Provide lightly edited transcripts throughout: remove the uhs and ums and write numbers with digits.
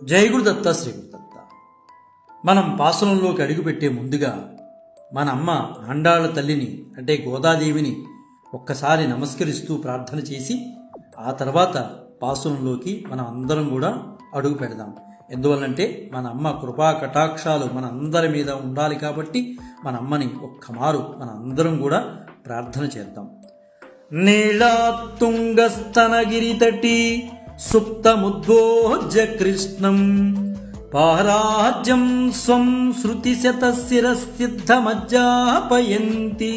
జై గురుదత్త శ్రీ గురుదత్త. మనం పాసనంలోకి అడుగుపెట్టే ముందుగా మన అమ్మ ఆండాళ్ళ తల్లిని అంటే గోదాదేవిని ఒక్కసారి నమస్కరిస్తూ ప్రార్థన చేసి ఆ తర్వాత పాసనంలోకి మనం అందరం కూడా అడుగు పెడదాం. ఎందువల్లంటే మన అమ్మ కృపా కటాక్షాలు మన అందరి మీద ఉండాలి కాబట్టి మన అమ్మని ఒక్కమారు మన అందరం కూడా ప్రార్థన చేద్దాం. నీళాతుంగస్తనగిరితటి సుప్తముద్బోజ్య కృష్ణం పారాజ్యం స్వం శృతిశతశిరసిద్ధమజ్జాపయంతి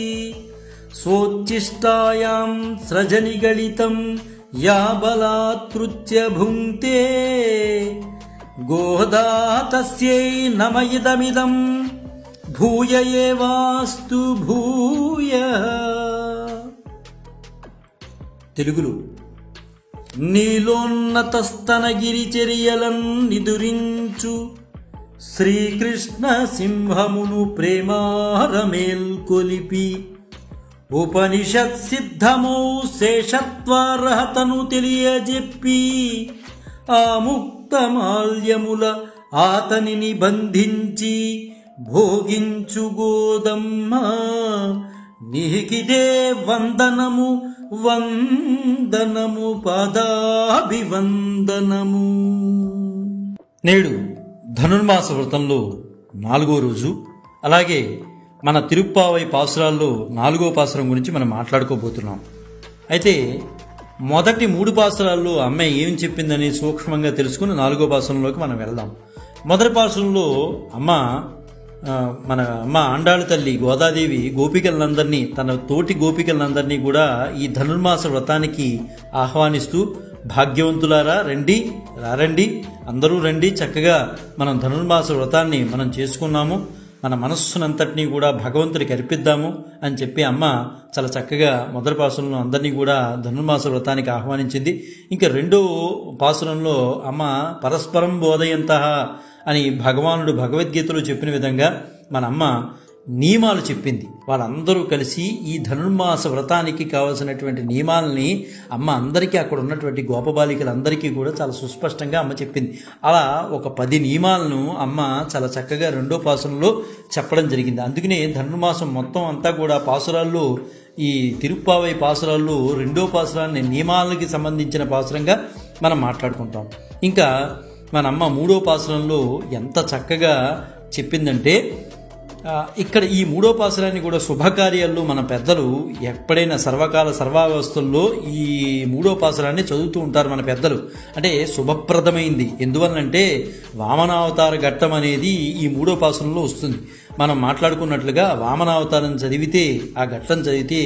స్వోచ్చిష్టాయాం స్రజనిగళితం యా బలాత్ృత్య భుంక్తే గోదా తస్యై నమ ఇదమిదం భూయ ఏవాస్తు భూయః. తెలుగులో నీలోన్నతస్తనగిరిచర్యలన్ నిదురించు శ్రీకృష్ణ సింహమును ప్రేమారమేల్కొలిపి ఉపనిషత్ సిద్ధమౌ శేషత్వార్హతను తెలియజెప్పి ఆ ముక్తమాల్యముల ఆతనిని బంధించి భోగించు గోదమ్మ నీకిదే వందనము వందనము పాదాభివందనము. నేడు ధనుర్మాస వ్రతంలో 4వ రోజు, అలాగే మన తిరుప్పావై పాసురాల్లో 4వ పాసురం గురించి మనం మాట్లాడుకోబోతున్నాం. అయితే మొదటి 3 పాసురాల్లో అమ్మాయి ఏం చెప్పిందని సూక్ష్మంగా తెలుసుకుని 4వ పాసురంలోకి మనం వెళ్దాం. మొదటి పాసురంలో మన అమ్మ ఆండాళ్ళ తల్లి గోదాదేవి గోపికలందరినీ, తన తోటి గోపికలందరినీ కూడా ఈ ధనుర్మాస వ్రతానికి ఆహ్వానిస్తూ భాగ్యవంతులారా రండి, అందరూ రండి, చక్కగా మనం ధనుర్మాస వ్రతాన్ని మనం చేసుకున్నాము, మన మనస్సునంతటినీ కూడా భగవంతుడికి అర్పిద్దాము అని చెప్పి అమ్మ చాలా చక్కగా మొదటి పాసురంలో అందరినీ కూడా ధనుర్మాస వ్రతానికి ఆహ్వానించింది. ఇంకా 2వ పాసురంలో అమ్మ పరస్పరం బోధయంతః అని భగవానుడు భగవద్గీతలో చెప్పిన విధంగా మన అమ్మ నియమాలు చెప్పింది. వాళ్ళందరూ కలిసి ఈ ధనుర్మాస వ్రతానికి కావలసినటువంటి నియమాలని అమ్మ అందరికీ, అక్కడ ఉన్నటువంటి గోపబాలికలందరికీ కూడా చాలా సుస్పష్టంగా అమ్మ చెప్పింది. అలా ఒక 10 నియమాలను అమ్మ చాలా చక్కగా 2వ పాసురంలో చెప్పడం జరిగింది. అందుకనే ధనుర్మాసం మొత్తం అంతా కూడా పాసురాల్లో, ఈ తిరుప్పావై పాసురాల్లో 2వ పాసురాన్ని నియమాలకి సంబంధించిన పాసురంగా మనం మాట్లాడుకుంటాం. ఇంకా మన అమ్మ 3వ పాసురంలో ఎంత చక్కగా చెప్పిందంటే, ఇక్కడ ఈ 3వ పాసురాన్ని కూడా శుభకార్యాల్లో మన పెద్దలు ఎప్పుడైనా సర్వకాల సర్వావస్థల్లో ఈ 3వ పాసురాన్ని చదువుతూ ఉంటారు మన పెద్దలు. అంటే శుభప్రదమైంది. ఎందువల్లంటే వామనావతార ఘట్టం అనేది ఈ 3వ పాసురంలో వస్తుంది. మనం మాట్లాడుకున్నట్లుగా వామనావతారం చదివితే, ఆ ఘట్టం చదివితే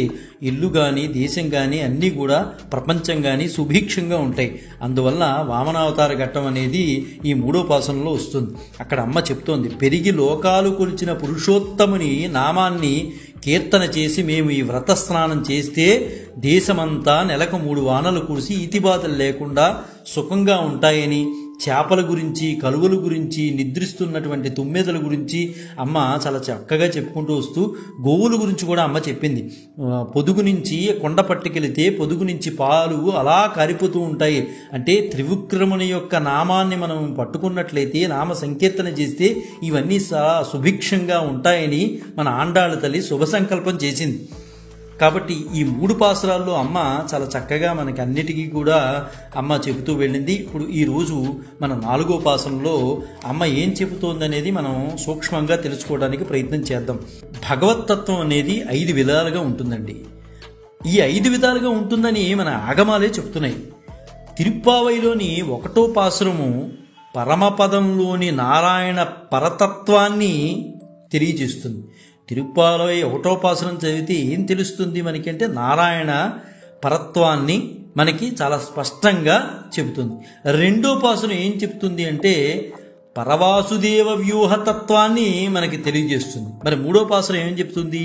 ఇల్లు కానీ దేశం కానీ అన్నీ కూడా ప్రపంచం కానీ సుభిక్షంగా ఉంటాయి. అందువల్ల వామనావతార ఘట్టం అనేది ఈ 3వ పాసురంలో వస్తుంది. అక్కడ అమ్మ చెప్తోంది, పెరిగి లోకాలు కొలిచిన పురుషోత్తముని నామాన్ని కీర్తన చేసి మేము ఈ వ్రత స్నానం చేస్తే దేశమంతా నెలకు 3 వానలు కురిసి ఈతిబాధలు లేకుండా సుఖంగా ఉంటాయని, చేపల గురించి, కలువల గురించి, నిద్రిస్తున్నటువంటి తుమ్మెదల గురించి అమ్మ చాలా చక్కగా చెప్పుకుంటూ వస్తూ గోవుల గురించి కూడా అమ్మ చెప్పింది. పొదుగు నుంచి కొండ పట్టుకెళితే పొదుగు నుంచి పాలు అలా కారిపోతూ ఉంటాయి. అంటే త్రివిక్రముని యొక్క నామాన్ని మనం పట్టుకున్నట్లయితే, నామ సంకీర్తన చేస్తే ఇవన్నీ సుభిక్షంగా ఉంటాయని మన ఆండాళ్ళ తల్లి శుభ సంకల్పం చేసింది. కాబట్టి ఈ 3 పాసురాల్లో అమ్మ చాలా చక్కగా మనకి అన్నిటికీ కూడా అమ్మ చెబుతూ వెళ్ళింది. ఇప్పుడు ఈరోజు మన 4వ పాసురంలో అమ్మ ఏం చెబుతోందనేది మనం సూక్ష్మంగా తెలుసుకోవడానికి ప్రయత్నం చేద్దాం. భగవత్తత్వం అనేది 5 విధాలుగా ఉంటుందండి. ఈ 5 విధాలుగా ఉంటుందని మన ఆగమాలే చెప్తున్నాయి. తిరుప్పావైలోని 1వ పాసురము పరమపదంలోని నారాయణ పరతత్వాన్ని తెలియజేస్తుంది. తిరుప్పావై 1వ పాసురం చదివితే ఏం తెలుస్తుంది మనకంటే నారాయణ పరత్వాన్ని మనకి చాలా స్పష్టంగా చెబుతుంది. 2వ పాసురం ఏం చెప్తుంది అంటే పరవాసుదేవ వ్యూహతత్వాన్ని మనకి తెలియజేస్తుంది. మరి 3వ పాసురం ఏం చెప్తుంది?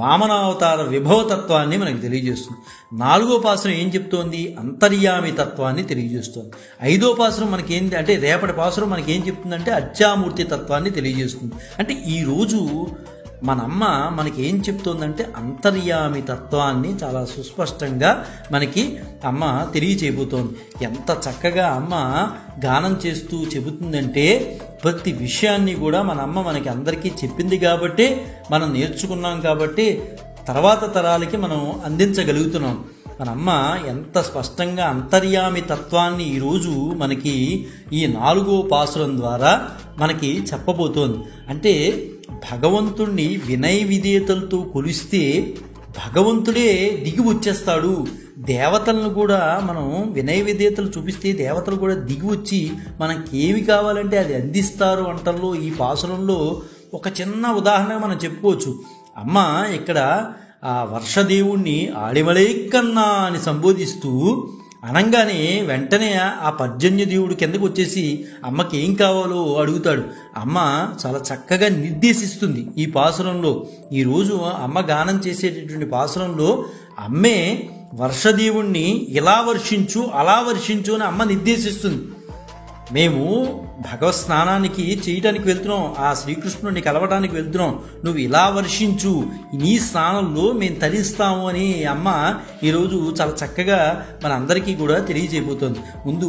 వామనావతార విభవతత్వాన్ని మనకి తెలియజేస్తుంది. 4వ పాసురం ఏం చెప్తోంది? అంతర్యామి తత్వాన్ని తెలియజేస్తుంది. 5వ పాసురం మనకి ఏంటి అంటే, రేపటి పాసురం మనకి ఏం చెప్తుందంటే అర్చామూర్తి తత్వాన్ని తెలియజేస్తుంది. అంటే ఈరోజు మన అమ్మ మనకి ఏం చెప్తోందంటే అంతర్యామి తత్వాన్ని చాలా సుస్పష్టంగా మనకి అమ్మ తెలియచేయబోతోంది. ఎంత చక్కగా అమ్మ గానం చేస్తూ చెబుతుందంటే ప్రతి విషయాన్ని కూడా మన అమ్మ మనకి అందరికీ చెప్పింది కాబట్టి మనం నేర్చుకున్నాం కాబట్టి తర్వాత తరాలకి మనం అందించగలుగుతున్నాం. మన అమ్మ ఎంత స్పష్టంగా అంతర్యామి తత్వాన్ని ఈరోజు మనకి ఈ 4వ పాసురం ద్వారా మనకి చెప్పబోతోంది. అంటే భగవంతుణ్ణి వినయ విధేయతలతో కొలిస్తే భగవంతుడే దిగి వచ్చేస్తాడు. దేవతలను కూడా మనం వినయ విధేయతలు చూపిస్తే దేవతలు కూడా దిగి వచ్చి మనకి ఏమి కావాలంటే అది అందిస్తారు అంటల్లో ఈ పాసురంలో ఒక చిన్న ఉదాహరణ మనం చెప్పుకోవచ్చు. అమ్మ ఇక్కడ ఆ వర్షదేవుణ్ణి ఆడిమలైకన్నా అని సంబోధిస్తూ అనంగానే వెంటనే ఆ పర్జన్య దేవుడు కిందకు వచ్చేసి అమ్మకి ఏం కావాలో అడుగుతాడు. అమ్మ చాలా చక్కగా నిర్దేశిస్తుంది ఈ పాసురంలో. ఈరోజు అమ్మ గానం చేసేటటువంటి పాసురంలో అమ్మే వర్షదేవుణ్ణి ఇలా వర్షించు అలా వర్షించు అని అమ్మ నిర్దేశిస్తుంది. మేము భగవత్ స్నానానికి చేయటానికి వెళ్తున్నాం, ఆ శ్రీకృష్ణుడిని కలవడానికి వెళ్తున్నాం, నువ్వు ఇలా వర్షించు, నీ స్నానంలో మేము తరిస్తాము అని అమ్మ ఈరోజు చాలా చక్కగా మన అందరికీ కూడా తెలియజేయబోతోంది. ముందు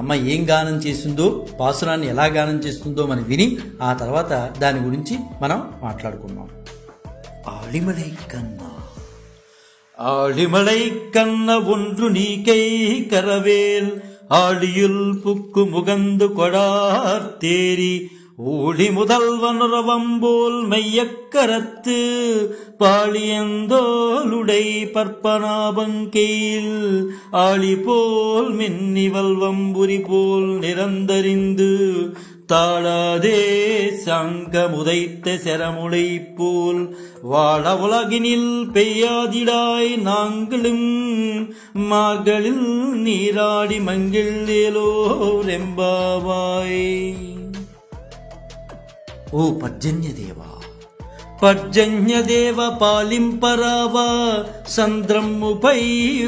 అమ్మ ఏం గానం చేసిందో, పాసురాన్ని ఎలా గానం చేస్తుందో మనం విని ఆ తర్వాత దాని గురించి మనం మాట్లాడుకుందాం. ఆడిమలై కన్నా ஆழிமலை கண்ண ஒன்று நீக்கை கரவேல் ஆழியுள் புக்கு முகந்து கொடார் தேரி ஊழி முதல்வனுரவம்போல் மையக்கரத்து பாழியந்தோளுடை பற்பனாபங்கையில் ஆழி போல் மின்னிவல் வம்புரி போல் நிரந்தறிந்து தாழாதே சங்க முதைத்த செரமுளை போல் வாழ உலகினில் பெய்யாதிடாய் நாங்களும் மார்களில் நீராடி மங்கிள்ளேலோ ரெம்பாவாய். ఓ పర్జన్యదేవ పాలింపరావా సంద్రమ్ముపై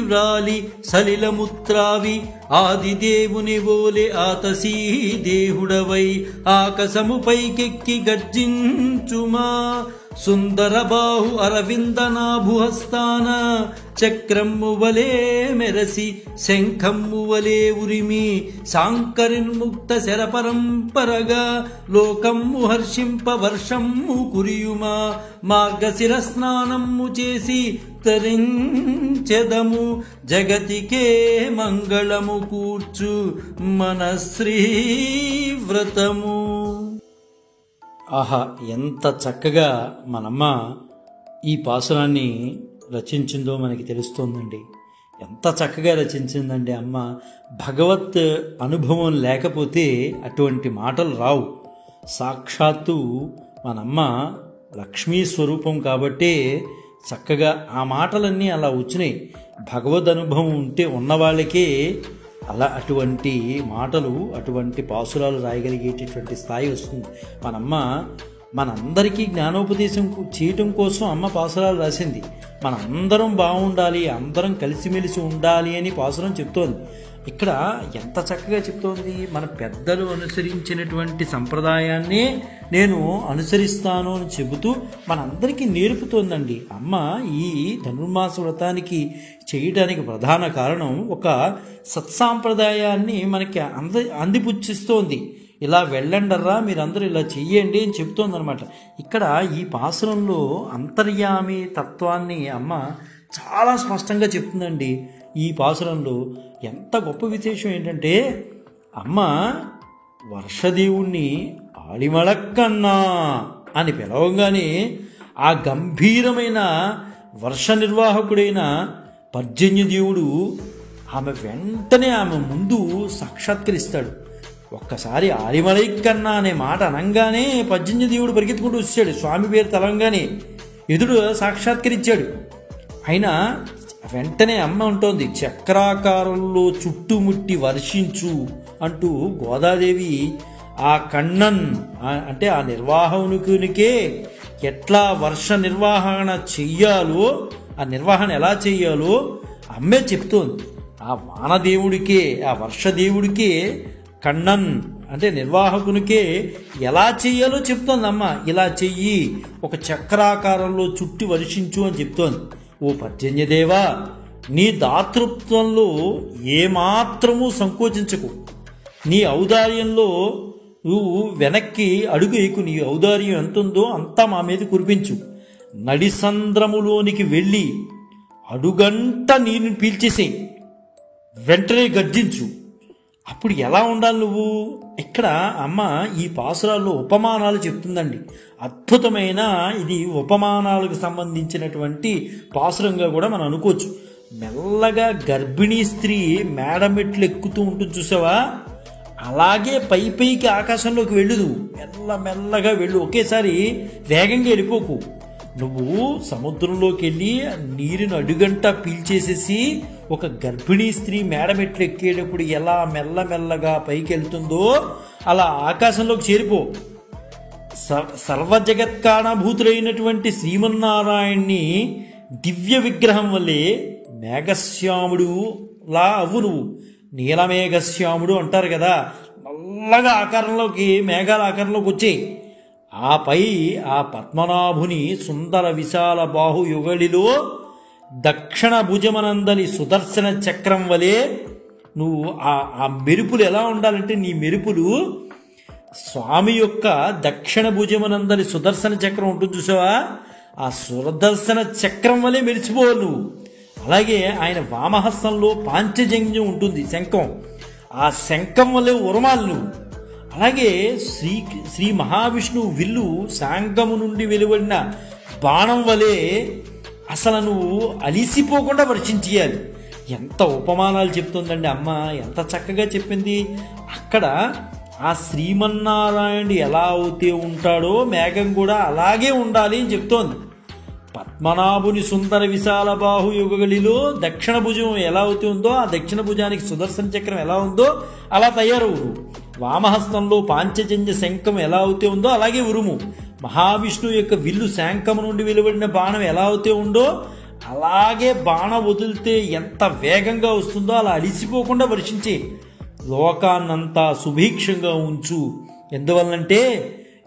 వ్రాలి సలిలముత్రావి ఆదిదేవుని ఓలే ఆతసీ దేహుడవై ఆకాశముపైకెక్కి గర్జించుమా సుందరబాహు అరవిందనాభుహస్తాన చక్రమ్ము వలే మెరసి శంఖమ్ము వలే ఉరిమి సాంకరిన్ముక్త శరపరంపరగా లోకమ్ము హర్షింప వర్షమ్ము కురియుమా మార్గశిర స్నానమ్ము చేసి తరించెదము జగతికే మంగళము కూర్చు మన శ్రీవ్రతము. ఆహా, ఎంత చక్కగా మనమ్మ ఈ పాసురాన్ని రచించిందో మనకి తెలుస్తోందండి. ఎంత చక్కగా రచించిందండి అమ్మ. భగవత్ అనుభవం లేకపోతే అటువంటి మాటలు రావు. సాక్షాత్తు మనమ్మ లక్ష్మీ స్వరూపం కాబట్టే చక్కగా ఆ మాటలన్నీ అలా వచ్చినాయి. భగవద్ అనుభవం ఉన్నవాళ్ళకే అలా అటువంటి మాటలు, అటువంటి పాసురాలు రాయగలిగేటటువంటి స్థాయి వస్తుంది. మనమ్మ మనందరికీ జ్ఞానోపదేశం చేయటం కోసం అమ్మ పాసురాలు రాసింది. మనందరం బాగుండాలి, అందరం కలిసిమెలిసి ఉండాలి అని పాసురం చెప్తోంది. ఇక్కడ ఎంత చక్కగా చెప్తోంది. మన పెద్దలు అనుసరించినటువంటి సంప్రదాయాన్నే నేను అనుసరిస్తాను అని చెబుతూ మనందరికీ నేర్పుతోందండి అమ్మ. ఈ ధనుర్మాస వ్రతానికి చేయడానికి ప్రధాన కారణం ఒక సత్సాంప్రదాయాన్ని మనకి అందిపుచ్చిస్తోంది. ఇలా వెళ్ళండర్రా, మీరందరూ ఇలా చెయ్యండి అని చెప్తోందనమాట. ఇక్కడ ఈ పాసురంలో అంతర్యామి తత్వాన్ని అమ్మ చాలా స్పష్టంగా చెప్తుందండి. ఈ పాసురంలో ఎంత గొప్ప విశేషం ఏంటంటే అమ్మ వర్షదేవుణ్ణి ఆడిమళక్కన్నా అని పిలవగానే ఆ గంభీరమైన వర్ష నిర్వాహకుడైన పర్జన్యదేవుడు ఆమె వెంటనే ఆమె ముందు సాక్షాత్కరిస్తాడు. ఒక్కసారి ఆడిమళైకన్నా అనే మాట అనగానే పర్జన్యదేవుడు పరిగెత్తుకుంటూ వచ్చాడు. స్వామి పేరు తలంగానే ఎదుడు సాక్షాత్కరించాడు. అయినా వెంటనే అమ్మ ఉంటుంది, చక్రాకారంలో చుట్టుముట్టి వర్షించు అంటూ గోదాదేవి ఆ కണ്ണన్ అంటే ఆ నిర్వాహకునికే ఎట్లా వర్ష నిర్వహణ చెయ్యాలో, ఆ నిర్వహణ ఎలా చెయ్యాలో అమ్మే చెప్తోంది. ఆ వానదేవుడికే, ఆ వర్షదేవుడికే కണ്ണన్ అంటే నిర్వాహకునికే ఎలా చెయ్యాలో చెప్తోంది అమ్మ. ఇలా చెయ్యి, ఒక చక్రాకారంలో చుట్టి వర్షించు అని చెప్తోంది. ఓ పర్జన్యదేవా, నీ దాతృత్వంలో ఏమాత్రమూ సంకోచించకు. నీ ఔదార్యంలో నువ్వు వెనక్కి అడుగు వేయకు. నీ ఔదార్యం ఎంతుందో అంతా మా మీద కురిపించు. నడిసంద్రములోనికి వెళ్ళి అడుగంట నీరుని పీల్చేసే, వెంటనే గర్జించు. అప్పుడు ఎలా ఉండాలి నువ్వు? ఇక్కడ అమ్మ ఈ పాసురాల్లో ఉపమానాలు చెప్తుందండి. అద్భుతమైన ఇది ఉపమానాలకు సంబంధించినటువంటి పాసురంగా కూడా మనం అనుకోవచ్చు. మెల్లగా గర్భిణీ స్త్రీ మేడమెట్లు ఎక్కుతూ ఉంటుంది చూసావా, అలాగే పైకి ఆకాశంలోకి వెళ్ళు. నువ్వు మెల్లగా వెళ్ళు, ఒకేసారి వేగంగా వెళ్ళిపోకు. నువ్వు సముద్రంలోకి వెళ్ళి నీరుని అడుగంట పీల్చేసేసి ఒక గర్భిణీ స్త్రీ మేడమెట్లు ఎక్కేటప్పుడు ఎలా మెల్లమెల్లగా పైకి వెళ్తుందో అలా ఆకాశంలోకి చేరిపో. సర్వజగత్కారణభూతులైనటువంటి శ్రీమన్నారాయణ్ణి దివ్య విగ్రహం వల్లే మేఘశ్యాముడు లా అవ్వు. నువ్వు నీలమేఘశ్యాముడు అంటారు కదా, నల్లగా ఆకారంలోకి మేఘాల ఆకారంలోకి వచ్చేయి. ఆపై ఆ పద్మనాభుని సుందర విశాల బాహు యుగళిలో దక్షిణ భుజమనందని సుదర్శన చక్రం వలె నువ్వు ఆ మెరుపులు ఎలా ఉండాలంటే, నీ మెరుపులు స్వామి యొక్క దక్షిణ భుజమనందని సుదర్శన చక్రం ఉంటుంది చూసావా, ఆ సుదర్శన చక్రం వలె మెరిచిపోవాలి నువ్వు. అలాగే ఆయన వామహస్తంలో పాంచజన్యం ఉంటుంది, శంఖం, ఆ శంఖం వలె ఉరమాలి నువ్వు. అలాగే శ్రీ మహావిష్ణువు విల్లు శాంగము నుండి వెలువడిన బాణం వలె అసలు నువ్వు అలిసిపోకుండా వర్షించేయాలి. ఎంత ఉపమానాలు చెప్తుందండి అమ్మ, ఎంత చక్కగా చెప్పింది. అక్కడ ఆ శ్రీమన్నారాయణుడు ఎలా అవుతే ఉంటాడో మేఘం కూడా అలాగే ఉండాలి అని చెప్తోంది. పద్మనాభుని సుందర విశాల బాహు యుగలిలో దక్షిణ భుజం ఎలా అవుతూ ఉందో, ఆ దక్షిణ భుజానికి సుదర్శన చక్రం ఎలా ఉందో అలా తయారవు. వామహస్తంలో పాంచజన్య శంఖం ఎలా అవుతే ఉందో అలాగే ఉరుము. మహావిష్ణువు యొక్క విల్లు శాంఖము నుండి వెలువడిన బాణం ఎలా అవుతే ఉందో అలాగే బాణం వదిలితే ఎంత వేగంగా వస్తుందో అలా అలిసిపోకుండా వర్షించే. లోకాన్నంతా సుభిక్షంగా ఉంచు. ఎందువల్లంటే,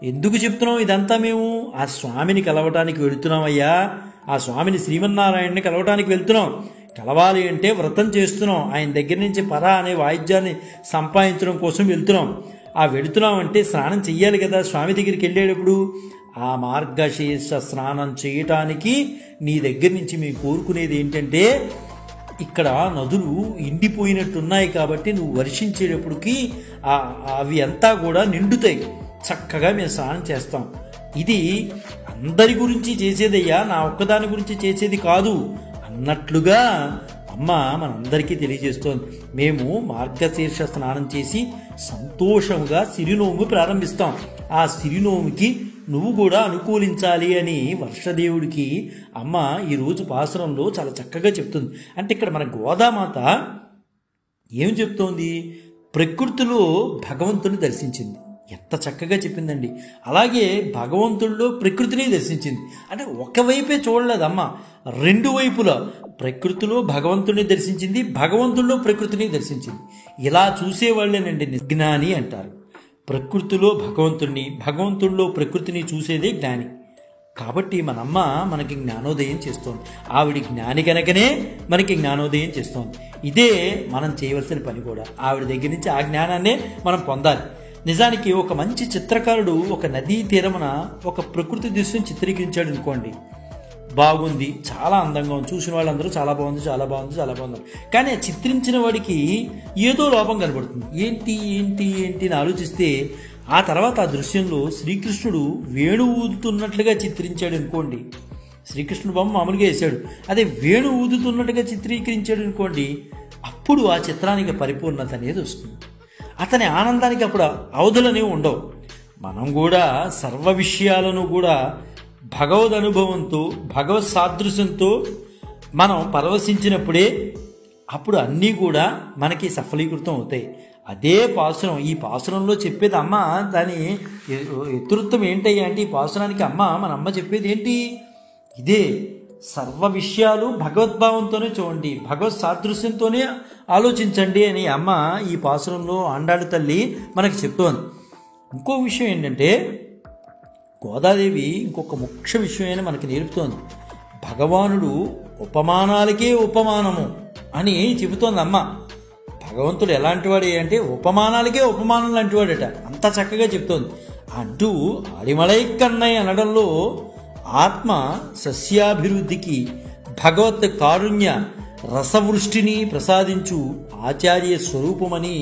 ఎందుకు చెప్తున్నాం ఇదంతా? మేము ఆ స్వామిని కలవటానికి వెళుతున్నామయ్యా. ఆ స్వామిని శ్రీమన్నారాయణని కలవటానికి వెళ్తున్నాం. కలవాలి అంటే వ్రతం చేస్తున్నాం. ఆయన దగ్గర నుంచి పరా అనే వాయిద్యాన్ని సంపాదించడం కోసం వెళ్తున్నాం. ఆ వెళుతున్నాం అంటే స్నానం చెయ్యాలి కదా స్వామి దగ్గరికి వెళ్ళేటప్పుడు. ఆ మార్గశీర్ష స్నానం చేయటానికి నీ దగ్గర నుంచి మేము కోరుకునేది ఏంటంటే, ఇక్కడ నదులు ఎండిపోయినట్టున్నాయి కాబట్టి నువ్వు వర్షించేటప్పటికి అవి అంతా కూడా నిండుతాయి. చక్కగా మేము స్నానం చేస్తాం. ఇది అందరి గురించి చేసేదయ్యా, నా ఒక్కదాని గురించి చేసేది కాదు అన్నట్లుగా అమ్మ మనందరికీ తెలియజేస్తోంది. మేము మార్గశీర్ష స్నానం చేసి సంతోషంగా సిరినోము ప్రారంభిస్తాం. ఆ సిరినోముకి నువ్వు కూడా అనుకూలించాలి అని వర్షదేవుడికి అమ్మ ఈరోజు పాసురంలో చాలా చక్కగా చెప్తుంది. అంటే ఇక్కడ మన గోదామాత ఏం చెప్తోంది? ప్రకృతిలో భగవంతుని దర్శించింది. ఎంత చక్కగా చెప్పిందండి. అలాగే భగవంతుల్లో ప్రకృతిని దర్శించింది. అంటే ఒకవైపే చూడలేదమ్మ, రెండు వైపులా ప్రకృతిలో భగవంతుడిని దర్శించింది, భగవంతుల్లో ప్రకృతిని దర్శించింది. ఇలా చూసేవాళ్ళేనండి జ్ఞాని అంటారు. ప్రకృతిలో భగవంతుడిని, భగవంతుల్లో ప్రకృతిని చూసేదే జ్ఞాని. కాబట్టి మనమ్మ మనకి జ్ఞానోదయం చేస్తోంది. ఆవిడ జ్ఞాని కనుకనే మనకి జ్ఞానోదయం చేస్తోంది. ఇదే మనం చేయవలసిన పని కూడా. ఆవిడ దగ్గర నుంచి ఆ జ్ఞానాన్నే మనం పొందాలి. నిజానికి ఒక మంచి చిత్రకారుడు ఒక నదీ తీరమున ఒక ప్రకృతి దృశ్యం చిత్రీకరించాడు అనుకోండి, బాగుంది, చాలా అందంగా ఉంది, చూసిన వాళ్ళందరూ చాలా బాగుంది, చాలా బాగుంది, చాలా బాగుంది. కానీ ఆ చిత్రించిన వాడికి ఏదో లోపం కనబడుతుంది. ఏంటి ఏంటి ఏంటి అని ఆలోచిస్తే ఆ తర్వాత ఆ దృశ్యంలో శ్రీకృష్ణుడు వేణు ఊదుతున్నట్లుగా చిత్రించాడు అనుకోండి, శ్రీకృష్ణుడు బొమ్మ మామూలుగా వేశాడు, అదే వేణు ఊదుతున్నట్టుగా చిత్రీకరించాడు అనుకోండి, అప్పుడు ఆ చిత్రానికి పరిపూర్ణత అనేది వస్తుంది. అతని ఆనందానికి అప్పుడు అవధులనేవి ఉండవు. మనం కూడా సర్వ విషయాలను కూడా భగవద్ అనుభవంతో, భగవత్ సాదృశ్యంతో మనం పరవశించినప్పుడే అప్పుడు అన్నీ కూడా మనకి సఫలీకృతం అవుతాయి. అదే పాసురం. ఈ పాసురంలో చెప్పేది అమ్మ, దాని ఇతృత్వం ఏంటయ్యా అంటే, ఈ పాసురానికి మన అమ్మ చెప్పేది ఏంటి? ఇదే సర్వ విషయాలు భగవద్భావంతోనే చూడండి, భగవత్ సాదృశ్యంతోనే ఆలోచించండి అని అమ్మ ఈ పాసురంలో ఆండాళ్ళ తల్లి మనకి చెప్తోంది. ఇంకో విషయం ఏంటంటే గోదాదేవి ఇంకొక ముఖ్య విషయమైనా మనకి నేర్పుతోంది. భగవానుడు ఉపమానాలకే ఉపమానము అని చెబుతోంది అమ్మ. భగవంతుడు ఎలాంటి వాడే అంటే ఉపమానాలకే ఉపమానం లాంటి వాడట, అంత చక్కగా చెప్తోంది. అంటూ అడిమలై కన్నయ్య అనడంలో ఆత్మ సస్యాభివృద్ధికి భగవత్ కారుణ్య రసవృష్టిని ప్రసాదించు ఆచార్య స్వరూపమని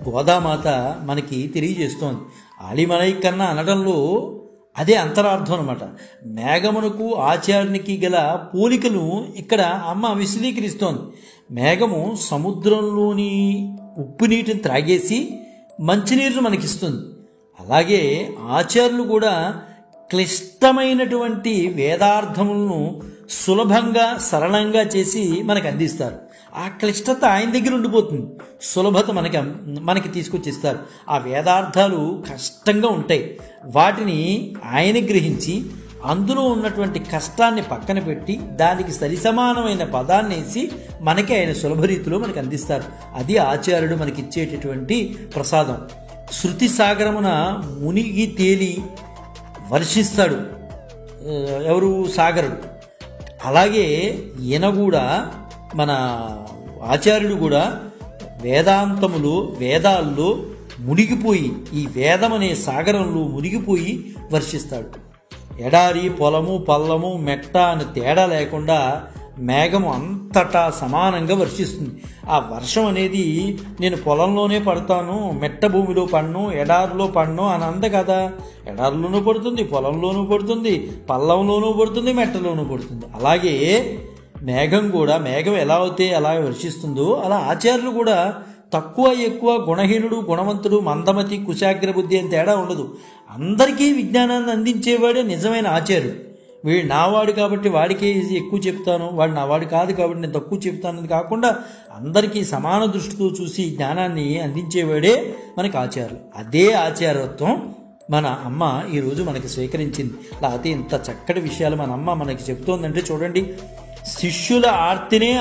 గోదామాత మనకి తెలియజేస్తోంది. ఆలిమలై కన్న అనడంలో అదే అంతరార్థం అనమాట. మేఘమునకు ఆచార్యునికి గల పోలికను ఇక్కడ అమ్మ విశదీకరిస్తోంది. మేఘము సముద్రంలోని ఉప్పు నీటిని త్రాగేసి మంచినీరును మనకిస్తుంది. అలాగే ఆచార్యులు కూడా క్లిష్టమైనటువంటి వేదార్థములను సులభంగా సరళంగా చేసి మనకు అందిస్తారు. ఆ క్లిష్టత ఆయన దగ్గర ఉండిపోతుంది, సులభత మనకి తీసుకొచ్చిస్తారు. ఆ వేదార్థాలు కష్టంగా ఉంటాయి, వాటిని ఆయన గ్రహించి అందులో ఉన్నటువంటి కష్టాన్ని పక్కన పెట్టి దానికి సరిసమానమైన పదాన్ని వేసి మనకి ఆయన సులభ రీతిలో మనకు అందిస్తారు. అది ఆచార్యుడు మనకిచ్చేటటువంటి ప్రసాదం. శృతి సాగరమున మునిగి తేలి వర్షిస్తాడు ఎవరు? సాగరుడు. అలాగే ఈయన కూడా మన ఆచార్యుడు కూడా వేదాల్లో మునిగిపోయి ఈ వేదం అనే సాగరంలో మునిగిపోయి వర్షిస్తాడు. ఎడారి, పొలము, పల్లము, మెట్ట అని తేడా లేకుండా మేఘము అంతటా సమానంగా వర్షిస్తుంది. ఆ వర్షం అనేది నేను పొలంలోనే పడతాను, మెట్ట భూమిలో పడను, ఎడారిలో పడను అని అంద కదా. ఎడారిలోనూ పడుతుంది, పొలంలోనూ పడుతుంది, పల్లంలోనూ పడుతుంది, మెట్టలోనూ పడుతుంది. అలాగే మేఘం ఎలా అయితే అలా వర్షిస్తుందో అలా ఆచార్యులు కూడా తక్కువ ఎక్కువ, గుణహీనుడు, గుణవంతుడు, మందమతి, కుశాగ్ర బుద్ధి అని తేడా ఉండదు. అందరికీ విజ్ఞానాన్ని అందించేవాడే నిజమైన ఆచార్యుడు. వీడు నావాడు కాబట్టి వాడికే ఎక్కువ చెప్తాను, వాడు నావాడు కాదు కాబట్టి నేను తక్కువ చెప్తానని కాకుండా అందరికీ సమాన దృష్టితో చూసి జ్ఞానాన్ని అందించేవాడే మనకి ఆచార్యులు. అదే ఆచార్యత్వం మన అమ్మ ఈరోజు మనకి స్వీకరించింది. లేకపోతే ఇంత చక్కటి విషయాలు మన అమ్మ మనకి చెప్తోందంటే చూడండి. శిష్యుల ఆర్తినే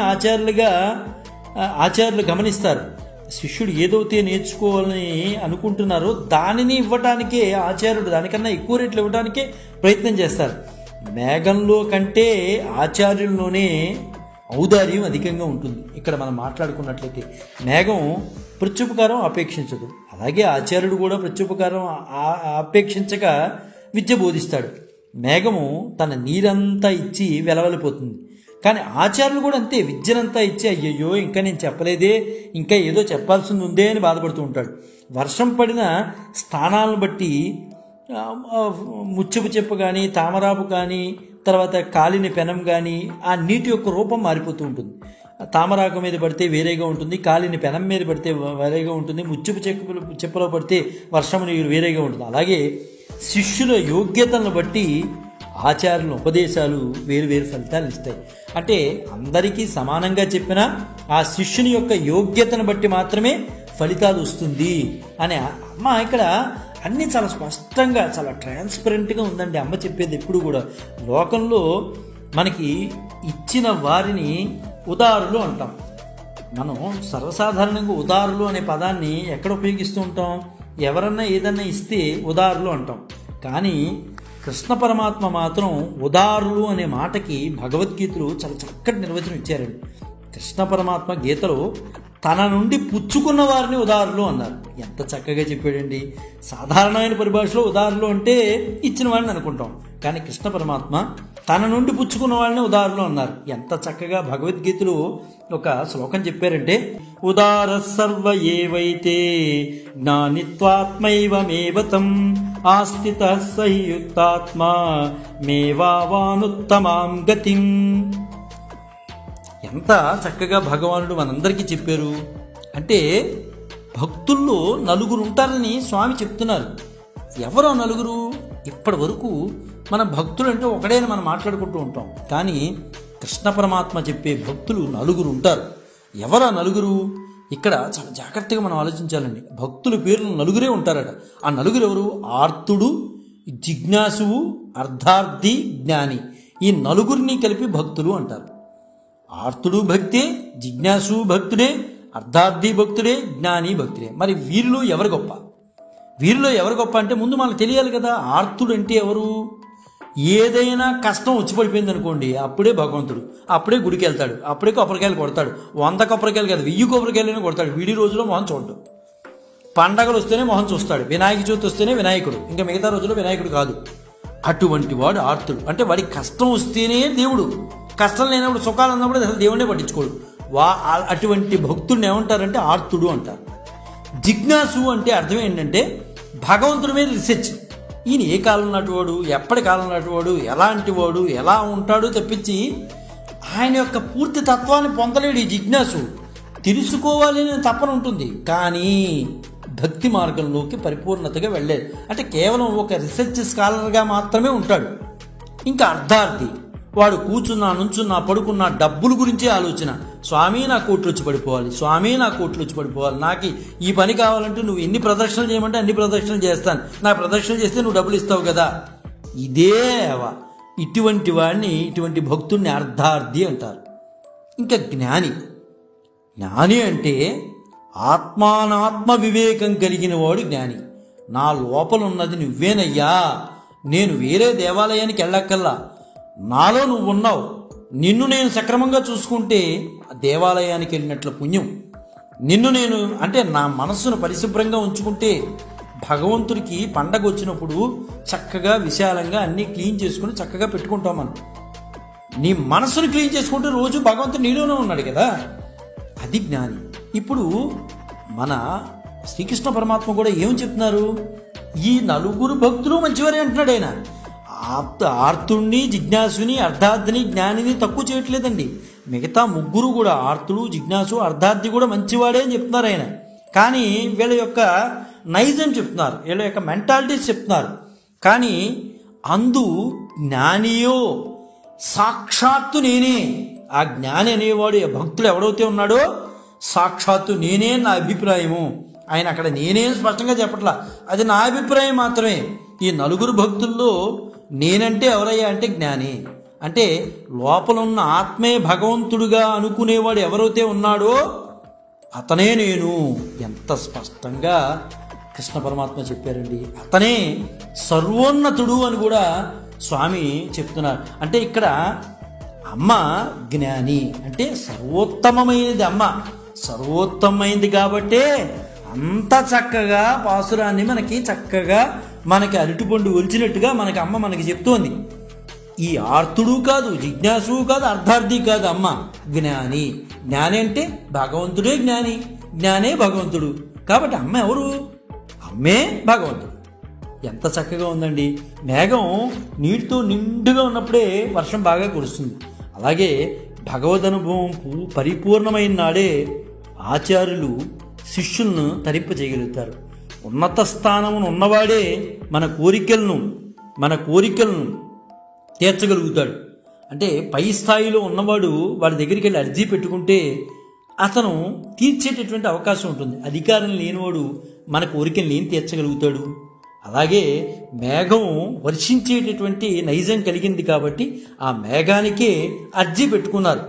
ఆచార్యులు గమనిస్తారు. శిష్యుడు ఏదైతే నేర్చుకోవాలని అనుకుంటున్నారో దానిని ఇవ్వటానికే ఆచార్యుడు దానికన్నా ఎక్కువ రేట్లు ఇవ్వడానికే ప్రయత్నం చేస్తారు. మేఘంలో కంటే ఆచార్యుల్లోనే ఔదార్యం అధికంగా ఉంటుంది. ఇక్కడ మనం మాట్లాడుకున్నట్లయితే మేఘం ప్రత్యుపకారం అపేక్షించదు, అలాగే ఆచార్యుడు కూడా ప్రత్యుపకారం అపేక్షించక విద్య బోధిస్తాడు. మేఘము తన నీరంతా ఇచ్చి వెలవెలిపోతుంది, కానీ ఆచార్యులు కూడా అంతే, విద్యనంతా ఇచ్చి అయ్యయ్యో ఇంకా నేను చెప్పలేదే, ఇంకా ఏదో చెప్పాల్సింది ఉందే అని బాధపడుతూ ఉంటాడు. వర్షం పడిన స్థానాలను బట్టి ముచ్చపు చెప్పు కానీ, తామరాపు కానీ, తర్వాత కాలిన పెనం కానీ ఆ నీటి యొక్క రూపం మారిపోతూ ఉంటుంది. తామరాకు మీద పడితే వేరేగా ఉంటుంది, కాలిన పెనం మీద పడితే వేరేగా ఉంటుంది, ముచ్చపు చెప్పులో పడితే వర్షం నీరు వేరేగా ఉంటుంది. అలాగే శిష్యుల యోగ్యతలను బట్టి ఆచార్యుల ఉపదేశాలు వేరు ఫలితాలు ఇస్తాయి. అంటే అందరికీ సమానంగా చెప్పినా ఆ శిష్యుని యొక్క యోగ్యతను బట్టి మాత్రమే ఫలితాలు వస్తుంది అని అమ్మ ఇక్కడ అన్నీ చాలా స్పష్టంగా చాలా ట్రాన్స్పరెంట్గా ఉందండి అమ్మ చెప్పేది. ఎప్పుడు కూడా లోకంలో మనకి ఇచ్చిన వారిని ఉదారులు అంటాం. మనం సర్వసాధారణంగా ఉదారులు అనే పదాన్ని ఎక్కడ ఉపయోగిస్తూ ఉంటాం? ఎవరన్నా ఏదన్నా ఇస్తే ఉదారులు అంటాం. కానీ కృష్ణ పరమాత్మ మాత్రం ఉదారులు అనే మాటకి భగవద్గీతలో చాలా చక్కటి నిర్వచనం ఇచ్చారండి. కృష్ణ పరమాత్మ గీతలో తన నుండి పుచ్చుకున్న వారిని ఉదారులు అన్నారు. ఎంత చక్కగా చెప్పాడండి. సాధారణమైన పరిభాషలో ఉదారులు అంటే ఇచ్చిన వాడిని అనుకుంటాం, కానీ కృష్ణ పరమాత్మ తన నుండి పుచ్చుకున్న వాళ్ళని ఉదారులు అన్నారు. ఎంత చక్కగా భగవద్గీతలో ఒక శ్లోకం చెప్పారంటే, ఉదార సర్వ ఏవైతే జ్ఞానిత్వాత్మైవ మేవతం ఆస్థిత సయుక్తాత్మా మేవావానుత్తమాం గతిం. ఎంత చక్కగా భగవానుడు మనందరికీ చెప్పారు. అంటే భక్తుల్లో నలుగురు ఉంటారని స్వామి చెప్తున్నారు. ఎవరో నలుగురు? ఇప్పటి వరకు మన భక్తులు అంటే ఒకడేని మనం మాట్లాడుకుంటూ ఉంటాం, కానీ కృష్ణ పరమాత్మ చెప్పే భక్తులు నలుగురు ఉంటారు. ఎవరా నలుగురు? ఇక్కడ చాలా జాగ్రత్తగా మనం ఆలోచించాలండి. భక్తుల పేర్లు నలుగురే ఉంటారట. ఆ నలుగురు ఎవరు? ఆర్తుడు, జిజ్ఞాసువు, అర్ధార్థి, జ్ఞాని. ఈ నలుగురిని కలిపి భక్తులు అంటారు. ఆర్తుడు భక్తే, జిజ్ఞాసు భక్తుడే, అర్ధార్థి భక్తుడే, జ్ఞాని భక్తుడే. మరి వీరిలో ఎవరు గొప్ప? వీరిలో ఎవరు గొప్ప అంటే ముందు మనకు తెలియాలి కదా. ఆర్తుడు అంటే ఎవరు? ఏదైనా కష్టం వచ్చి పడిపోయింది అనుకోండి, అప్పుడే భగవంతుడు, అప్పుడే గుడికి వెళ్తాడు, అప్పుడే కొబ్బరికాయలు కొడతాడు. 100 కొబ్బరికాయలు కాదు, 1000 కొబ్బరికాయలైనా కొడతాడు. వీడి రోజులో మొహం చూడడు. పండగలు వస్తేనే మొహం చూస్తాడు. వినాయక చవితి వస్తేనే వినాయకుడు, ఇంకా మిగతా రోజుల్లో వినాయకుడు కాదు. అటువంటి వాడు ఆర్తుడు. అంటే వాడికి కష్టం వస్తేనే దేవుడు, కష్టం లేనప్పుడు సుఖాలు అన్నప్పుడు అసలు దేవుడినే పట్టించుకోడు. అటువంటి భక్తుడిని ఏమంటారంటే ఆర్తుడు అంటారు. జిజ్ఞాసు అంటే అర్థం ఏంటంటే భగవంతుడి మీద రీసెర్చ్. ఈయన ఏ కాలం నాటివాడు, ఎప్పటి కాలం నాటివాడు, ఎలాంటి వాడు, ఎలా ఉంటాడో తప్పించి ఆయన యొక్క పూర్తి తత్వాన్ని పొందలేడు ఈ జిజ్ఞాసు. తెలుసుకోవాలి అని తపన ఉంటుంది, కానీ భక్తి మార్గంలోకి పరిపూర్ణతగా వెళ్ళలేదు. అంటే కేవలం ఒక రీసెర్చ్ స్కాలర్గా మాత్రమే ఉంటాడు. ఇంకా అర్ధార్థి, వాడు కూర్చున్నా, నుంచున్నా, పడుకున్నా డబ్బుల గురించే ఆలోచన. స్వామి నా కోట్లు వచ్చి పడిపోవాలి, స్వామి నా కోట్లు వచ్చి పడిపోవాలి, నాకు ఈ పని కావాలంటే నువ్వు ఎన్ని ప్రదక్షిణలు చేయమంటే అన్ని ప్రదక్షిణలు చేస్తాను, నా ప్రదక్షిణలు చేస్తే నువ్వు డబ్బులు ఇస్తావు కదా. ఇదే ఇటువంటి వాడిని, ఇటువంటి భక్తుడిని అర్ధార్థి అంటారు. ఇంకా జ్ఞాని. జ్ఞాని అంటే ఆత్మానాత్మ వివేకం కలిగిన వాడు జ్ఞాని. నా లోపల ఉన్నది నువ్వేనయ్యా, నేను వేరే దేవాలయానికి వెళ్ళక్కల్లా, నాలో నువ్వు ఉన్నావు, నిన్ను నేను సక్రమంగా చూసుకుంటే దేవాలయానికి వెళ్ళినట్ల పుణ్యం. నిన్ను నేను అంటే నా మనస్సును పరిశుభ్రంగా ఉంచుకుంటే భగవంతుడికి పండగ వచ్చినప్పుడు చక్కగా విశాలంగా అన్నీ క్లీన్ చేసుకుని చక్కగా పెట్టుకుంటాం మనం. నీ మనస్సును క్లీన్ చేసుకుంటే రోజు భగవంతుడు నీలోనే ఉన్నాడు కదా, అది జ్ఞాని. ఇప్పుడు మన శ్రీకృష్ణ పరమాత్మ కూడా ఏం చెప్తున్నారు? ఈ నలుగురు భక్తులు మంచివారే అంటున్నాడు ఆయన. ఆర్తుడిని, జిజ్ఞాసుని, అర్ధార్థిని, జ్ఞానిని తక్కువ చేయట్లేదండి. మిగతా ముగ్గురు కూడా ఆర్తుడు, జిజ్ఞాసు, అర్ధార్థి కూడా మంచివాడే అని చెప్తున్నారు ఆయన. కానీ వీళ్ళ యొక్క నైజం చెప్తున్నారు, వీళ్ళ యొక్క మెంటాలిటీస్ చెప్తున్నారు. కానీ అందు జ్ఞానియో సాక్షాత్తు నేనే. ఆ జ్ఞాని అనేవాడు, భక్తుడు ఎవడైతే ఉన్నాడో సాక్షాత్తు నేనే నా అభిప్రాయము. ఆయన అక్కడ నేనే స్పష్టంగా చెప్పట్లా, అది నా అభిప్రాయం మాత్రమే. ఈ నలుగురు భక్తుల్లో నేనంటే ఎవరయ్యా అంటే జ్ఞాని. అంటే లోపల ఉన్న ఆత్మే భగవంతుడుగా అనుకునేవాడు ఎవరైతే ఉన్నాడో అతనే నేను. ఎంత స్పష్టంగా కృష్ణ పరమాత్మ చెప్పారండి. అతనే సర్వోన్నతుడు అని కూడా స్వామి చెప్తున్నారు. అంటే ఇక్కడ అమ్మ జ్ఞాని అంటే సర్వోత్తమమైనది అమ్మ. సర్వోత్తమైనది కాబట్టే అంత చక్కగా పాసురాన్ని మనకి చక్కగా మనకి అరటిపండు ఒలిచినట్టుగా మనకి అమ్మ మనకి చెప్తోంది. ఈ ఆర్తుడు కాదు, జిజ్ఞాసు కాదు, అర్ధార్థి కాదు, అమ్మ జ్ఞాని. జ్ఞాని అంటే భగవంతుడే జ్ఞాని, జ్ఞానే భగవంతుడు. కాబట్టి అమ్మ ఎవరు? అమ్మే భగవంతుడు. ఎంత చక్కగా ఉందండి. మేఘం నీటితో నిండుగా ఉన్నప్పుడే వర్షం బాగా కురుస్తుంది. అలాగే భగవదనుభవం పరిపూర్ణమైన నాడే ఆచార్యులు శిష్యులను తరింపజేయగలుగుతారు. ఉన్నత స్థానమును ఉన్నవాడే మన కోరికలను తీర్చగలుగుతాడు. అంటే పై స్థాయిలో ఉన్నవాడు వాడి దగ్గరికి వెళ్ళి అర్జీ పెట్టుకుంటే అతను తీర్చేటటువంటి అవకాశం ఉంటుంది. అధికారం లేనివాడు మన కోరికలను ఏం తీర్చగలుగుతాడు? అలాగే మేఘం వర్షించేటటువంటి నైజం కలిగింది కాబట్టి ఆ మేఘానికే అర్జీ పెట్టుకున్నారు.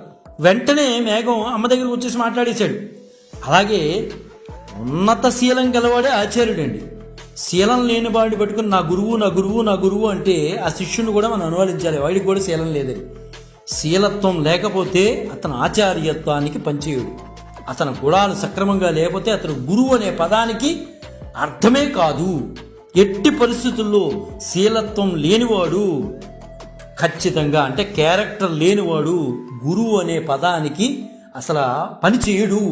వెంటనే మేఘం అమ్మ దగ్గరకు వచ్చేసి మాట్లాడేశాడు. అలాగే ఉన్నత శీలం గలవాడే ఆచార్యుడు అండి. శీలం లేని వాడిని పట్టుకుని నా గురువు నా గురువు నా గురువు అంటే ఆ శిష్యుని కూడా మనం అనువాదించాలి. వాడికి కూడా శీలం లేదని. శీలత్వం లేకపోతే అతను ఆచార్యత్వానికి పనిచేయడు. అతని గుణాలు సక్రమంగా లేకపోతే అతను గురువు అనే పదానికి అర్థమే కాదు. ఎట్టి పరిస్థితుల్లో శీలత్వం లేనివాడు ఖచ్చితంగా అంటే క్యారెక్టర్ లేనివాడు గురువు అనే పదానికి అసలు పనిచేయడు.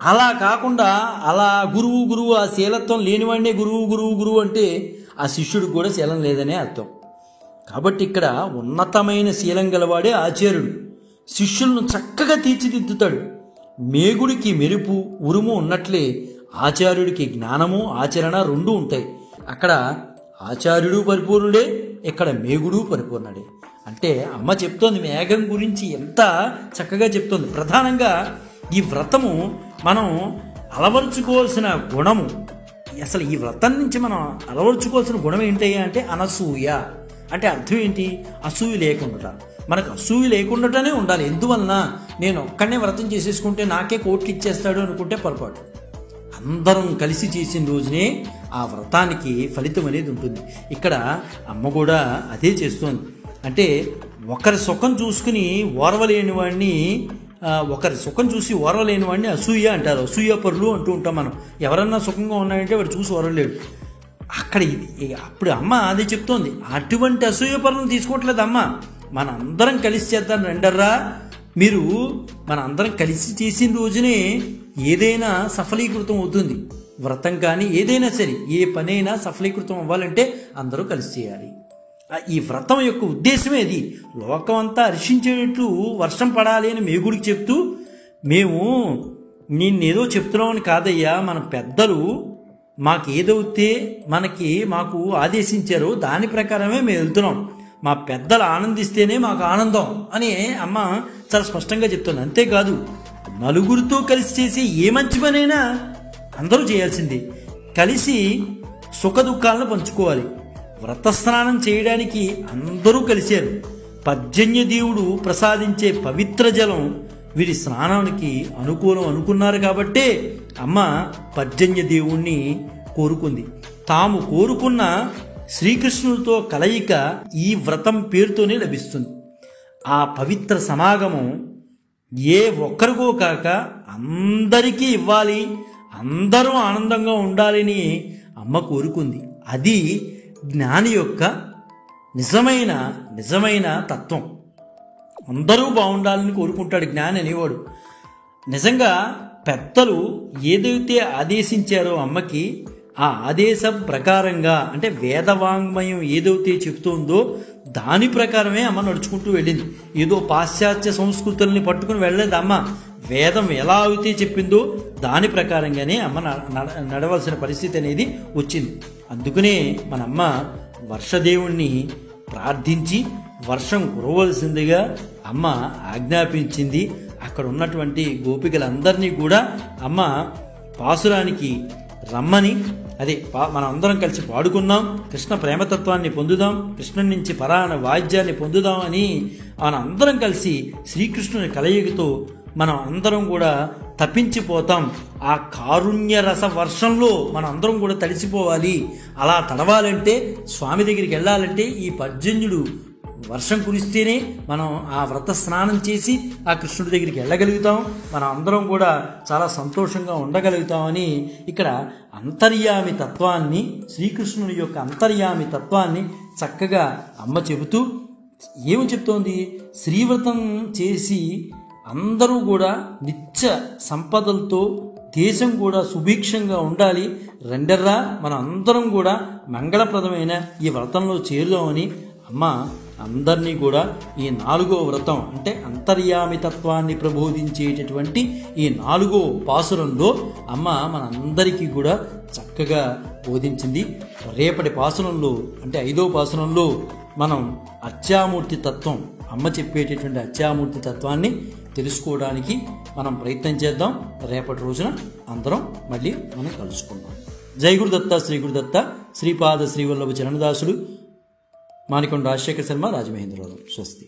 అలా కాకుండా అలా గురువు ఆ శీలత్వం లేనివాడినే గురువు అంటే ఆ శిష్యుడికి కూడా శీలం లేదనే అర్థం. కాబట్టి ఇక్కడ ఉన్నతమైన శీలం గలవాడే ఆచార్యుడు. శిష్యులను చక్కగా తీర్చిదిద్దుతాడు. మేగుడికి మెరుపు ఉరుము ఉన్నట్లే ఆచార్యుడికి జ్ఞానము ఆచరణ రెండూ ఉంటాయి. అక్కడ ఆచార్యుడు పరిపూర్ణుడే, ఇక్కడ మేగుడు పరిపూర్ణుడే. అంటే అమ్మ చెప్తోంది మేఘం గురించి ఎంత చక్కగా చెప్తోంది. ప్రధానంగా ఈ వ్రతము మనం అలవరుచుకోవాల్సిన గుణము, అసలు ఈ వ్రతం నుంచి మనం అలవరుచుకోవాల్సిన గుణం ఏంటయ్యా అంటే అనసూయ. అంటే అర్థం ఏంటి? అసూయ లేకుండా. మనకు అసూయ లేకుండానే ఉండాలి. ఎందువలన? నేను ఒక్కడనే వ్రతం చేసేసుకుంటే నాకే కోట్లు ఇచ్చేస్తాడు అనుకుంటే పొరపాటు. అందరం కలిసి చేసిన రోజునే ఆ వ్రతానికి ఫలితం అనేది ఉంటుంది. ఇక్కడ అమ్మ కూడా అదే చేస్తోంది. అంటే ఒకరి సుఖం చూసుకుని ఓర్వలేని వాడిని, ఒకరి సుఖం చూసి ఓర్వలేని వాడిని అసూయ అంటారు. అసూయ పరులు అంటూ ఉంటాం మనం. ఎవరన్నా సుఖంగా ఉన్నాయంటే వాడు చూసి ఓర్వలేడు. అక్కడ అప్పుడు అమ్మ అదే చెప్తోంది. అటువంటి అసూయ పరులను తీసుకోవట్లేదు అమ్మ. మన అందరం కలిసి చేద్దాం రండర్రా. మీరు మన అందరం కలిసి చేసిన రోజునే ఏదైనా సఫలీకృతం అవుతుంది. వ్రతం కానీ ఏదైనా సరే, ఏ పనైనా సఫలీకృతం అవ్వాలంటే అందరూ కలిసి చేయాలి. ఈ వ్రతం యొక్క ఉద్దేశమే అది. లోకం అంతా హర్షించేటట్లు వర్షం పడాలి అని మేగుడికి చెప్తూ, మేము నేనేదో చెప్తున్నామని కాదయ్యా, మన పెద్దలు మాకేదైతే మాకు ఆదేశించారో దాని ప్రకారమే మేము వెళ్తున్నాం. మా పెద్దలు ఆనందిస్తేనే మాకు ఆనందం అని అమ్మ చాలా స్పష్టంగా చెప్తుంది. అంతేకాదు, నలుగురితో కలిసి చేసే ఏ మంచి పనైనా అందరూ చేయాల్సిందే. కలిసి సుఖ దుఃఖాలను పంచుకోవాలి. వ్రతస్నానం చేయడానికి అందరూ కలిశారు. పర్జన్య దేవుడు ప్రసాదించే పవిత్ర జలం వీరి స్నానానికి అనుకూలం అనుకున్నారు కాబట్టే అమ్మ పర్జన్య దేవుణ్ణి కోరుకుంది. తాము కోరుకున్న శ్రీకృష్ణుడితో కలయిక ఈ వ్రతం పేరుతోనే లభిస్తుంది. ఆ పవిత్ర సమాగమం ఏ ఒక్కరికో కాక అందరికీ ఇవ్వాలి, అందరూ ఆనందంగా ఉండాలని అమ్మ కోరుకుంది. అది జ్ఞాని యొక్క నిజమైన తత్వం. అందరూ బాగుండాలని కోరుకుంటాడు జ్ఞాని అనేవాడు. నిజంగా పెద్దలు ఏదైతే ఆదేశించారో అమ్మకి, ఆ ఆదేశం ప్రకారంగా, అంటే వేదవాంగ్మయం ఏదైతే చెప్తుందో దాని ప్రకారమే అమ్మ నడుచుకుంటూ వెళ్ళింది. ఏదో పాశ్చాత్య సంస్కృతుల్ని పట్టుకుని వెళ్ళలేదు అమ్మ. వేదం ఎలా అయితే చెప్పిందో దాని ప్రకారంగానే అమ్మ నడవలసిన పరిస్థితి అనేది వచ్చింది. అందుకనే మన అమ్మ వర్షదేవుణ్ణి ప్రార్థించి వర్షం కురవలసిందిగా అమ్మ ఆజ్ఞాపించింది. అక్కడ ఉన్నటువంటి గోపికలందరినీ కూడా అమ్మ పాసురానికి రమ్మని, అదే మనం అందరం కలిసి పాడుకుందాం, కృష్ణ ప్రేమతత్వాన్ని పొందుదాం, కృష్ణుడి నుంచి పరాణ వాద్యాన్ని పొందుదాం అని మన అందరం కలిసి శ్రీకృష్ణుని కలయికతో మనం అందరం కూడా తప్పించిపోతాం. ఆ కారుణ్య రస వర్షంలో మనం అందరం కూడా తడిసిపోవాలి. అలా తడవాలంటే, స్వామి దగ్గరికి వెళ్ళాలంటే ఈ పర్జన్యుడు వర్షం కురిస్తేనే మనం ఆ వ్రత స్నానం చేసి ఆ కృష్ణుడి దగ్గరికి వెళ్ళగలుగుతాం. మనం అందరం కూడా చాలా సంతోషంగా ఉండగలుగుతామని ఇక్కడ అంతర్యామి తత్వాన్ని, శ్రీకృష్ణుని యొక్క అంతర్యామి తత్వాన్ని చక్కగా అమ్మ చెబుతూ ఏమి చెప్తోంది? శ్రీవ్రతం చేసి అందరూ కూడా నిత్య సంపదలతో దేశం కూడా సుభిక్షంగా ఉండాలి. రెండర్రా మనం అందరం కూడా మంగళప్రదమైన ఈ వ్రతంలో చేరుదామని అమ్మ అందరినీ కూడా ఈ 4వ వ్రతం, అంటే అంతర్యామి తత్వాన్ని ప్రబోధించేటటువంటి ఈ 4వ పాసురంలో అమ్మ మనందరికీ కూడా చక్కగా బోధించింది. రేపటి పాసురంలో, అంటే 5వ పాసురంలో మనం అర్చామూర్తి తత్వం, అమ్మ చెప్పేటటువంటి అర్చామూర్తి తత్వాన్ని తెలుసుకోవడానికి మనం ప్రయత్నం చేద్దాం. రేపటి రోజున అందరం మళ్ళీ మనం కలుసుకుందాం. జై గురుదత్త, శ్రీ గురుదత్త, శ్రీపాద శ్రీవల్లభ చరణదాసుడు, మాణికొండ రాజశేఖర శర్మ, రాజమహేంద్రరావు. స్వస్తి.